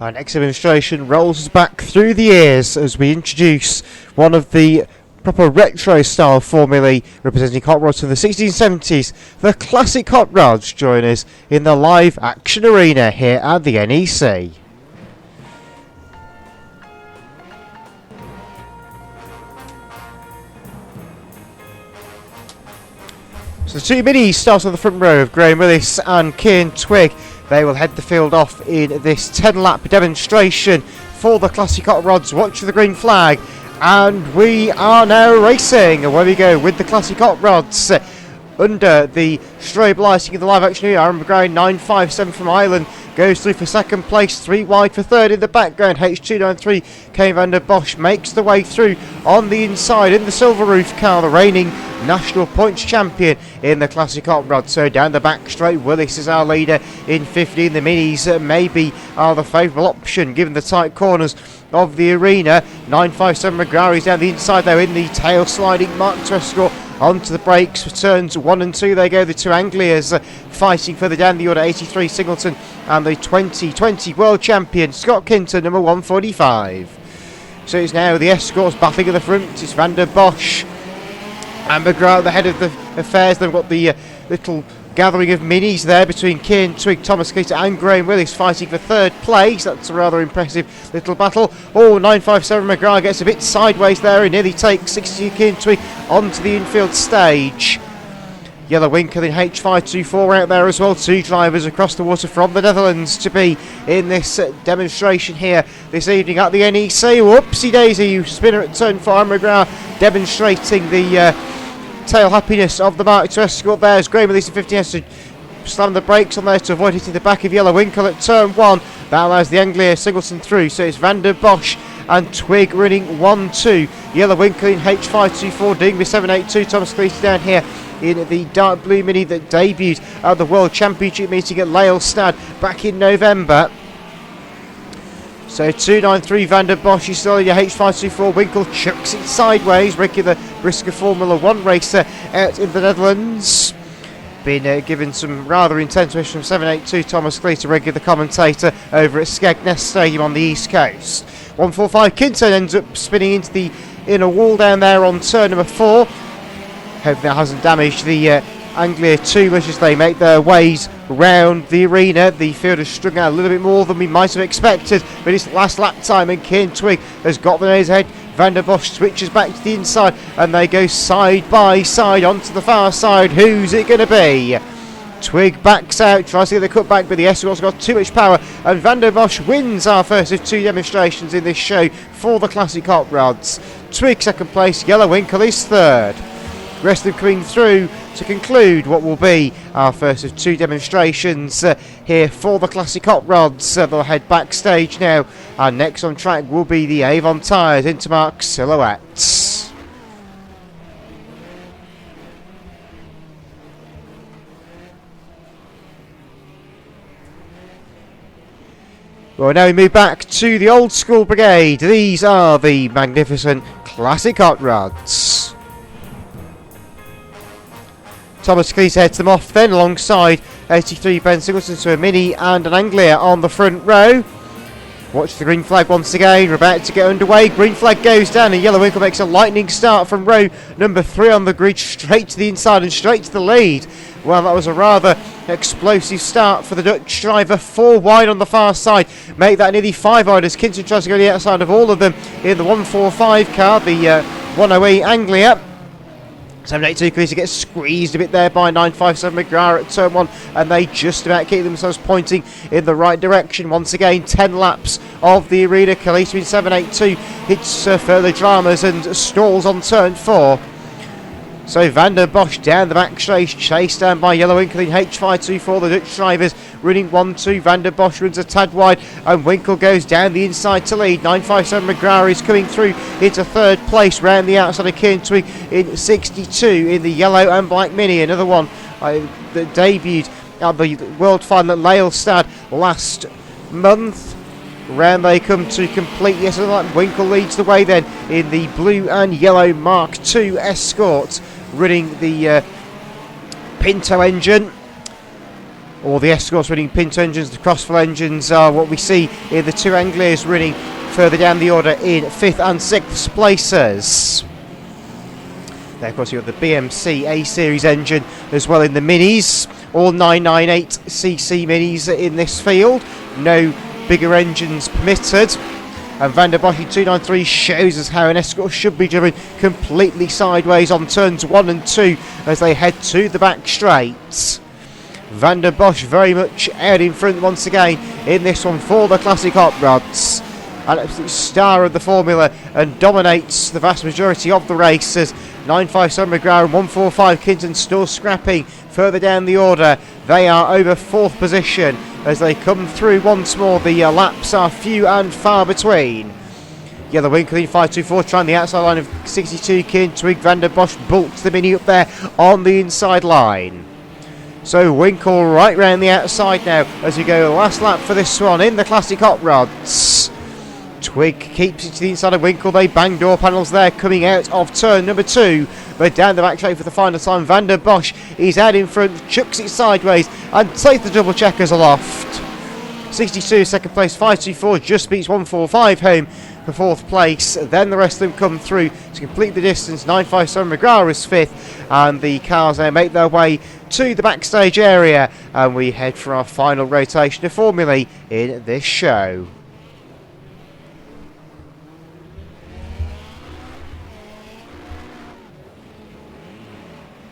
Our next demonstration rolls us back through the years as we introduce one of the proper retro style formulae representing hot rods from the 1670s. The classic hot rods join us in the live action arena here at the NEC. So the two minis start on the front row of Graham Willis and Kieran Twigg. They will head the field off in this 10-lap demonstration for the classic hot rods. Watch for the green flag, and we are now racing. Away we go with the classic hot rods. Under the strobe lighting of the live action here, Aaron McGrath 957 from Ireland goes through for second place, 3 wide for third in the background. H293 Kane van der Bosch makes the way through on the inside in the silver roof car, the reigning national points champion in the classic hot rod. So down the back straight, Willis is our leader in 15. The minis maybe are the favourable option given the tight corners of the arena. 957 McGrath is down the inside though in the tail sliding Mark Trescott. Onto the brakes for turns 1 and 2 they go, the two Anglias fighting further down the order, 83 Singleton and the 2020 world champion Scott Kinton, number 145. So it's now the escorts battling at the front. It's van der Bosch and McGrath at the head of the affairs. They've got the little gathering of minis there between Kieran Twigg, Thomas Cleater and Graham Willis fighting for third place. That's a rather impressive little battle. 957 McGrath gets a bit sideways there and nearly takes 62 Kieran Twigg onto the infield stage. Yellow Winkle in H524 out there as well. Two drivers across the water from the Netherlands to be in this demonstration here this evening at the NEC. Whoopsie daisy, spinner at turn 4. McGrath demonstrating the tail happiness of the Mark to escort there as Graham Willis in 15 has to slam the brakes on there to avoid hitting the back of Yellow Winkle at turn 1. That allows the Anglia Singleton through, so it's van der Bosch and Twigg running 1-2. Yellow Winkle in H524 doing the 782. Thomas Cleater down here in the dark blue mini that debuted at the World Championship meeting at Leilstad back in November. So 293 van der Bosch is still in your H524. Winkle chucks it sideways. Regular brisker Formula 1 racer out in the Netherlands. Been given some rather intense mission from 782 Thomas Cleater, regular commentator over at Skegness Stadium on the East Coast. 145 Kinton ends up spinning into the inner wall down there on turn number 4. Hope that hasn't damaged the Anglia too much as they make their ways round the arena. The field has strung out a little bit more than we might have expected, but it's last lap time and Kieran Twigg has got the nose ahead. Van der Bosch switches back to the inside and they go side by side onto the far side. Who's it going to be? Twigg backs out, tries to get the cut back, but the escort's got too much power and Van der Bosch wins our first of 2 demonstrations in this show for the classic hot rods. Twigg second place, Yellow Winkle is third. Rest of them coming through to conclude what will be our first of 2 demonstrations here for the classic hot rods. They'll head backstage now, and next on track will be the Avon Tyres Intermark Silhouettes. Well, now we move back to the old school brigade. These are the magnificent classic hot rods. Thomas Cleater heads them off then alongside 83 Ben Singleton to a mini and an Anglia on the front row. Watch the green flag once again. We're about to get underway. Green flag goes down and Yellow Winkle makes a lightning start from row number 3 on the grid, straight to the inside and straight to the lead. Well, that was a rather explosive start for the Dutch driver. 4 wide on the far side. Make that nearly 5 wide as Kinton tries to go to the outside of all of them in the 145 car, the 108 Anglia. 782 Cleater gets squeezed a bit there by 957 McGrath at turn 1 and they just about keep themselves pointing in the right direction. Once again 10 laps of the arena. Cleater in 782 hits further dramas and stalls on turn 4. So van der Bosch down the back straight, chased down by Yellow Winkle in H524. The Dutch drivers running 1-2. Van der Bosch runs a tad wide and Winkle goes down the inside to lead. 957 McGrath is coming through into third place round the outside of Kieran Twigg in 62 in the yellow and black mini. Another one that debuted at the World Final at Leilstad last month. Round they come to complete. Yes, Winkle leads the way then in the blue and yellow Mark II Escort running the Pinto engine. All the Escorts running Pinto engines, the Crossfield engines are what we see in the two Angliers running further down the order in 5th and 6th places. There, of course, you've got the BMC A-Series engine as well in the Minis. All 998cc Minis in this field. No bigger engines permitted. And Van der Bosch in 293 shows us how an Escort should be driven completely sideways on turns 1 and 2 as they head to the back straight. Van der Bosch very much out in front once again in this one for the Classic Hot Rods. An absolute star of the formula and dominates the vast majority of the races. 957 McGrath and 145 Kinton still scrapping further down the order. They are over 4th position as they come through once more. The laps are few and far between. Yeah, the Winkle in 524 trying the outside line of 62 Kin Twig. Van der Bosch bulks the Mini up there on the inside line. So Winkle right round the outside now as we go last lap for this one in the Classic Hot Rods. Twig keeps it to the inside of Winkle. They bang door panels there coming out of turn number 2. But down the back straight for the final time. Van der Bosch is out in front, chucks it sideways and takes the double checkers aloft. 62 second place, 524 just beats 145 home for 4th place. Then the rest of them come through to complete the distance. 957 McGrath is 5th and the cars now make their way to the backstage area and we head for our final rotation of formulae in this show.